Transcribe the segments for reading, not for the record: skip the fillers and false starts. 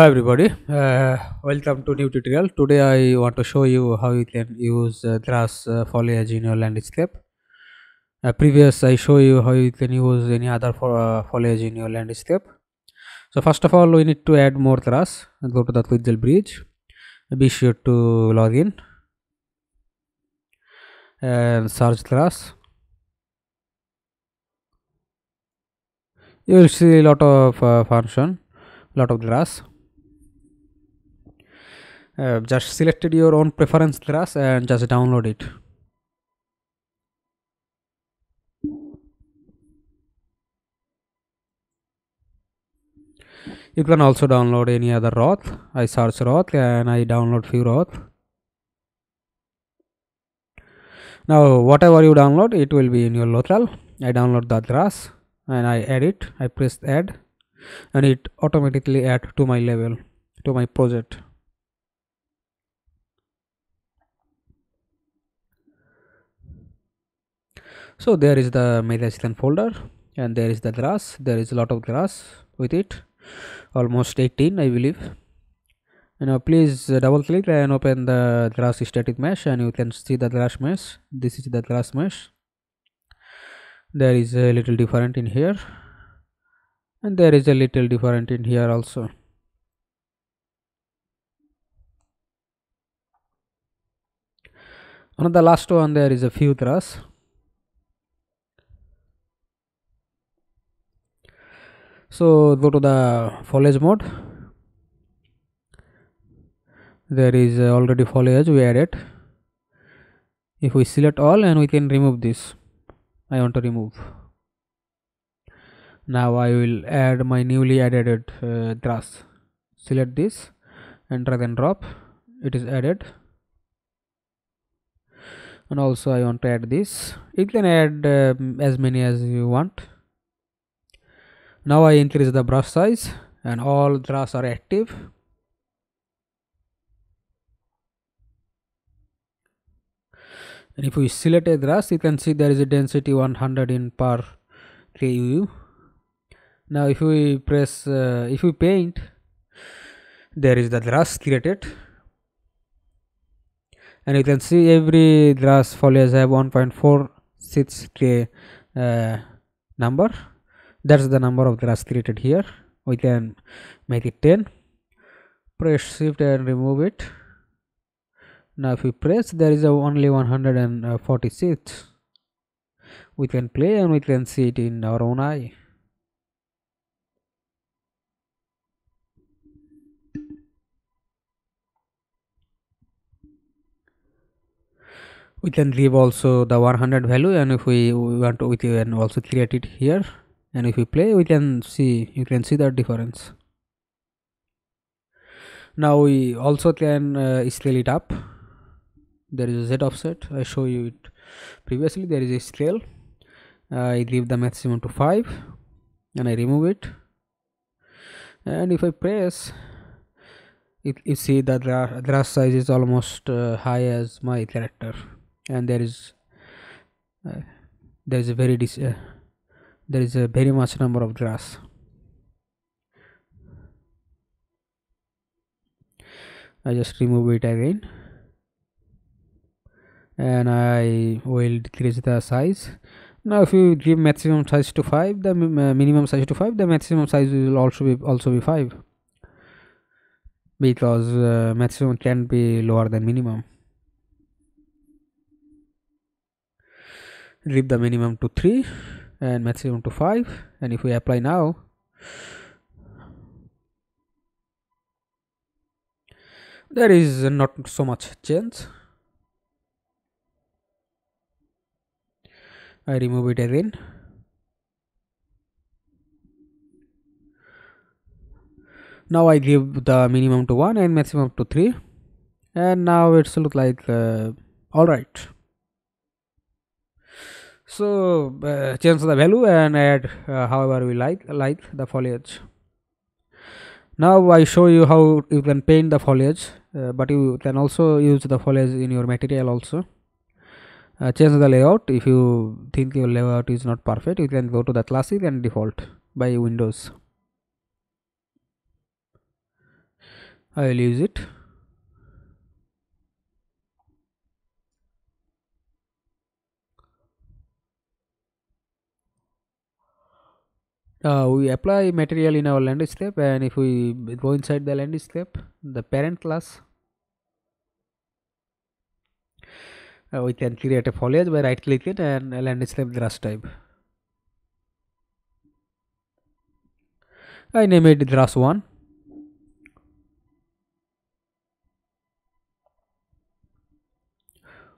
Hi everybody, welcome to new tutorial. Today I want to show you how you can use grass foliage in your landscape. Previous I show you how you can use any other foliage in your landscape. So first of all we need to add more grass. Go to the Quizzle bridge. Be sure to log in and search grass. You will see a lot of lot of grass. Just selected your own preference grass and just download it. You can also download any other roth. I search roth and I download few roth. Now whatever you download, it will be in your local. I download the grass and I add it. I press add and it automatically add to my level, to my project. So there is the Megascan folder and there is the grass. There is a lot of grass with it, almost 18 I believe. Now please double click and open the grass static mesh and you can see the grass mesh. This is the grass mesh. There is a little different in here and there is a little different in here also. On the last one there is a few grass. So go to the foliage mode. There is already foliage we added. If we select all and we can remove this, I want to remove. Now I will add my newly added grass. Select this and drag and drop. It is added. And also I want to add this. You can add as many as you want. Now I increase the brush size and all grass are active. And if we select a grass, you can see there is a density 100 in per KUU. Now if we press, if we paint, there is the grass created. And you can see every grass foliage have 1.46k number. That's the number of grass created here. We can make it 10. Press shift and remove it. Now if we press, there is only 146. We can play and we can see it in our own eye. We can leave also the 100 value, and if we want to, we can also create it here. And if we play, we can see, you can see the difference. Now we also can scale it up. There is a Z offset. I show you it previously. There is a scale. I leave the maximum to 5 and I remove it. And if I press, you see that the grass size is almost high as my character, and there is a very there is a very much number of grass. I just remove it again and I will decrease the size. Now if you give maximum size to 5, the minimum size to 5, the maximum size will also be 5, because maximum can be lower than minimum. Leave the minimum to 3 and maximum to 5, and if we apply now, there is not so much change. I remove it again. Now I give the minimum to 1 and maximum to 3, and now it's look like alright. So change the value and add however we like the foliage. Now I show you how you can paint the foliage, but you can also use the foliage in your material also. Change the layout. If you think your layout is not perfect, you can go to the classic and default by Windows. I will use it. We apply material in our landscape, and if we go inside the landscape, the parent class, we can create a foliage by right click it and a landscape grass type. I name it grass 1.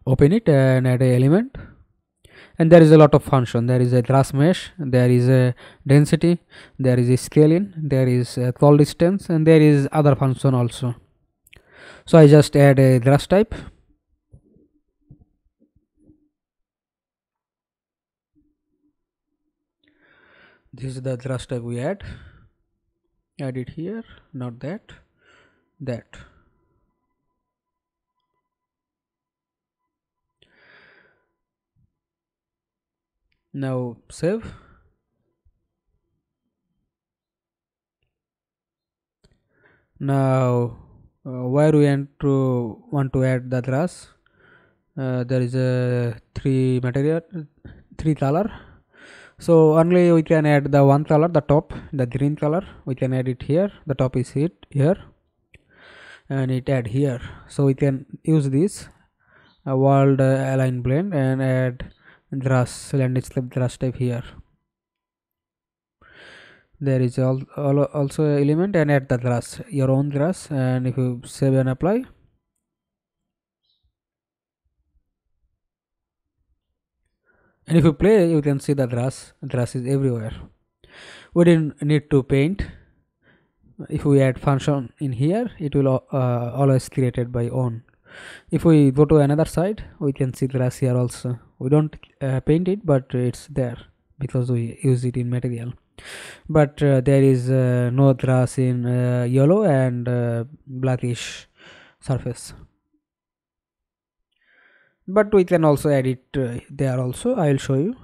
Open it and add a element, and there is a lot of function. There is a grass mesh, there is a density, there is a scaling, there is a call distance, and there is other function also. So I just add a grass type. This is the grass type we add it here, not that. Now save. Now where we want to add the grass, there is a three color. So only we can add the one color, the top, the green color. We can add it here. The top is here, and it add here. So we can use this world align blend and add grass landscape grass type here. There is also element, and add the grass, your own grass, and if you save and apply, and if you play, you can see the grass is everywhere. We didn't need to paint. If we add function in here, it will always created by on. If we go to another side, we can see grass here also. We don't paint it, but it's there because we use it in material. But there is no grass in yellow and blackish surface. But we can also add it there also. I will show you.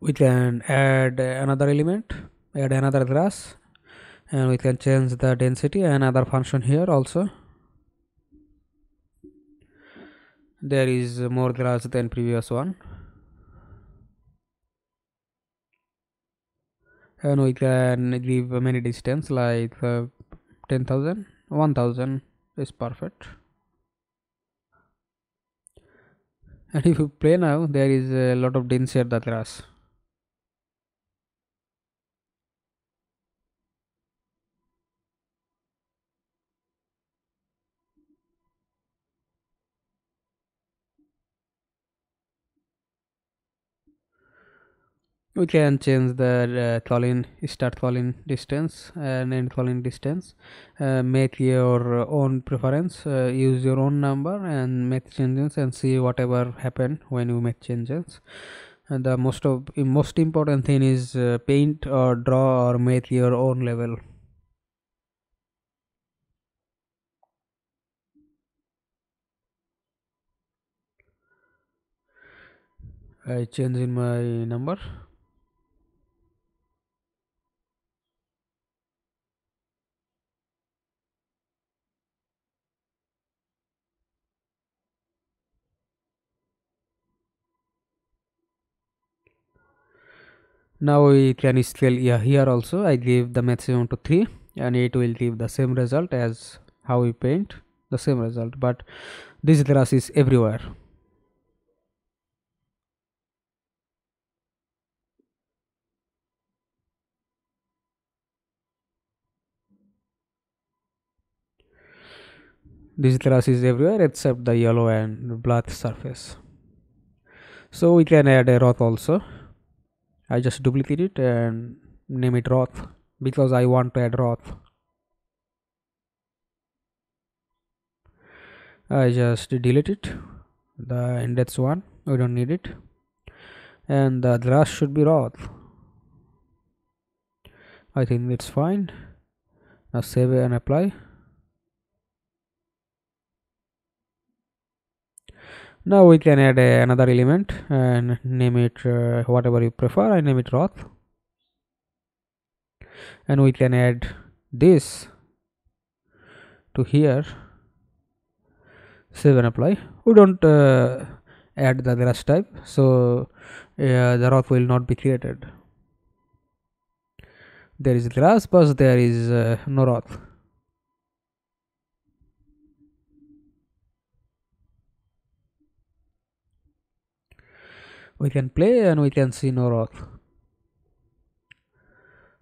We can add another element, add another grass, and we can change the density and other function here also. There is more grass than previous one, and we can give many distance like 10,000, 1,000 is perfect. And if you play now, there is a lot of density at the grass. We can change the start calling distance and end calling distance. Make your own preference, use your own number and make changes and see whatever happen when you make changes. And the most important thing is paint or draw or make your own level. I change in my number. Now we can scale here also. I give the maximum to 3 and it will give the same result as how we paint, the same result, but this grass is everywhere. This grass is everywhere except the yellow and black surface. So we can add a roth also. I just duplicate it and name it roth because I want to add roth. I just delete it, the index one, we don't need it, and the grass should be roth. I think it's fine. Now save and apply. Now we can add another element and name it whatever you prefer. I name it Roth, and we can add this to here. Save and apply. We don't add the rest type, so the Roth will not be created. There is grass, but there is no Roth. We can play and we can see no Roth.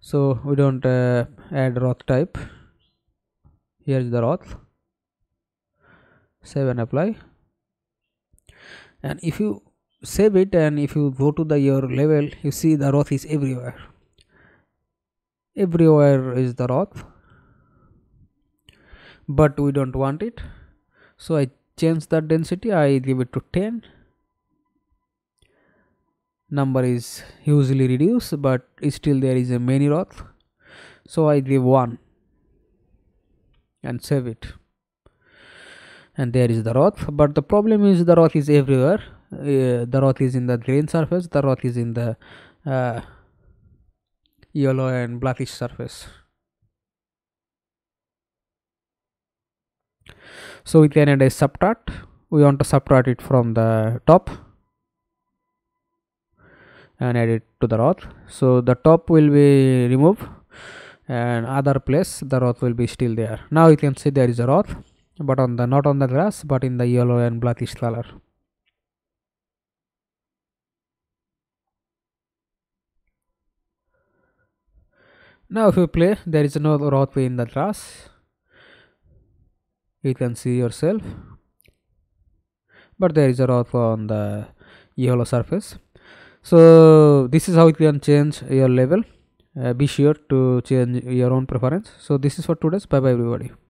So we don't add Roth type. Here is the Roth. Save and apply. And if you save it and if you go to the your level, you see the Roth is everywhere. Everywhere is the Roth, but we don't want it, so I change the density. I give it to 10. Number is hugely reduced, but still there is a many Roth, so I give 1 and save it. And there is the Roth, but the problem is the Roth is everywhere. The Roth is in the green surface, the Roth is in the yellow and blackish surface. So we can add a subtract. We want to subtract it from the top and add it to the Roth. So the top will be removed and other place the Roth will be still there. Now you can see there is a Roth, but on the not on the grass, but in the yellow and blackish color. Now if you play, there is no Roth in the grass. You can see yourself, but there is a Roth on the yellow surface. So this is how you can change your level. Be sure to change your own preference. So this is for today's. Bye bye everybody.